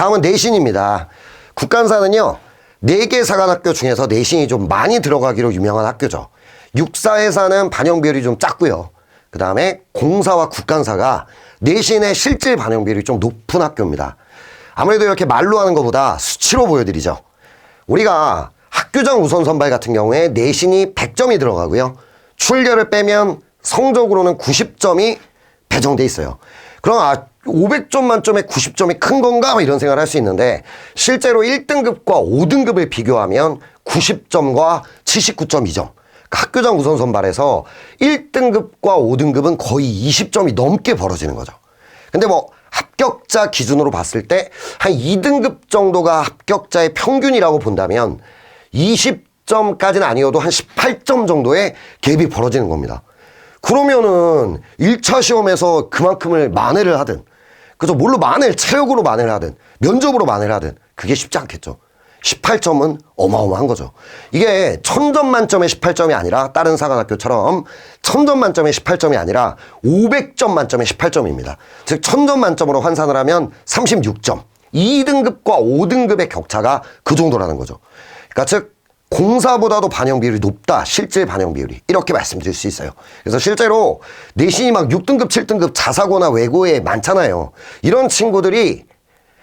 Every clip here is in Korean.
다음은 내신입니다. 국간사는요, 4개 사관학교 중에서 내신이 좀 많이 들어가기로 유명한 학교죠. 육사회사는 반영 비율이 좀 작고요. 그 다음에 공사와 국간사가 내신의 실질 반영 비율이 좀 높은 학교입니다. 아무래도 이렇게 말로 하는 것보다 수치로 보여드리죠. 우리가 학교장 우선 선발 같은 경우에 내신이 100점이 들어가고요. 출결을 빼면 성적으로는 90점이 배정돼 있어요. 그럼 500점 만점에 90점이 큰 건가? 이런 생각을 할 수 있는데 실제로 1등급과 5등급을 비교하면 90점과 79.2점. 학교장 우선 선발에서 1등급과 5등급은 거의 20점이 넘게 벌어지는 거죠. 근데 뭐 합격자 기준으로 봤을 때 한 2등급 정도가 합격자의 평균이라고 본다면 20점까지는 아니어도 한 18점 정도의 갭이 벌어지는 겁니다. 그러면은 1차 시험에서 그만큼을 만회를 하든, 그래서 뭘로 만회를, 체력으로 만회를 하든, 면접으로 만회를 하든, 그게 쉽지 않겠죠. 18점은 어마어마한 거죠. 이게 1000점 만점에 18점이 아니라, 다른 사관학교처럼 1000점 만점에 18점이 아니라 500점 만점에 18점입니다. 즉 1000점 만점으로 환산을 하면 36점. 2등급과 5등급의 격차가 그 정도라는 거죠. 그러니까 즉 공사보다도 반영 비율이 높다. 실질 반영 비율이. 이렇게 말씀드릴 수 있어요. 그래서 실제로 내신이 막 6등급, 7등급 자사고나 외고에 많잖아요. 이런 친구들이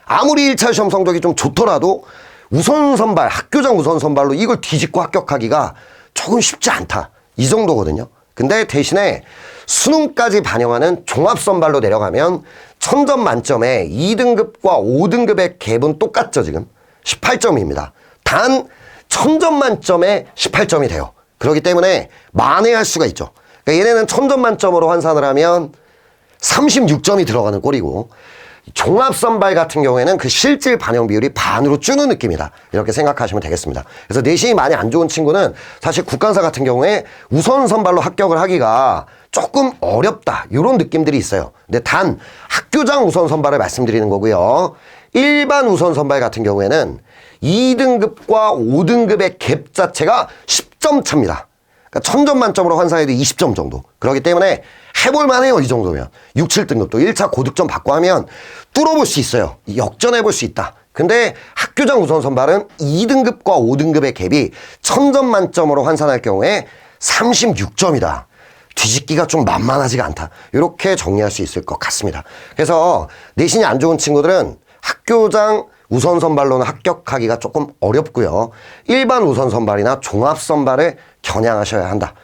아무리 1차 시험 성적이 좀 좋더라도 우선 선발, 학교장 우선 선발로 이걸 뒤집고 합격하기가 조금 쉽지 않다. 이 정도거든요. 근데 대신에 수능까지 반영하는 종합선발로 내려가면 1000점 만점에 2등급과 5등급의 갭은 똑같죠, 지금. 18점입니다. 단 1000점 만점에 18점이 돼요. 그렇기 때문에 만회할 수가 있죠. 그러니까 얘네는 1000점 만점으로 환산을 하면 36점이 들어가는 꼴이고, 종합선발 같은 경우에는 그 실질 반영 비율이 반으로 줄는 느낌이다. 이렇게 생각하시면 되겠습니다. 그래서 내신이 많이 안 좋은 친구는 사실 국간사 같은 경우에 우선 선발로 합격을 하기가 조금 어렵다. 이런 느낌들이 있어요. 근데 단 학교장 우선 선발을 말씀드리는 거고요. 일반 우선 선발 같은 경우에는 2등급과 5등급의 갭 자체가 10점 차입니다. 그러니까 1000점 만점으로 환산해도 20점 정도. 그렇기 때문에 해볼만 해요. 이 정도면. 6, 7등급도 1차 고득점 받고 하면 뚫어볼 수 있어요. 역전해볼 수 있다. 근데 학교장 우선 선발은 2등급과 5등급의 갭이 1000점 만점으로 환산할 경우에 36점이다. 뒤집기가 좀 만만하지가 않다. 이렇게 정리할 수 있을 것 같습니다. 그래서 내신이 안 좋은 친구들은 학교장 우선 선발로는 합격하기가 조금 어렵고요. 일반 우선 선발이나 종합 선발을 겨냥하셔야 한다.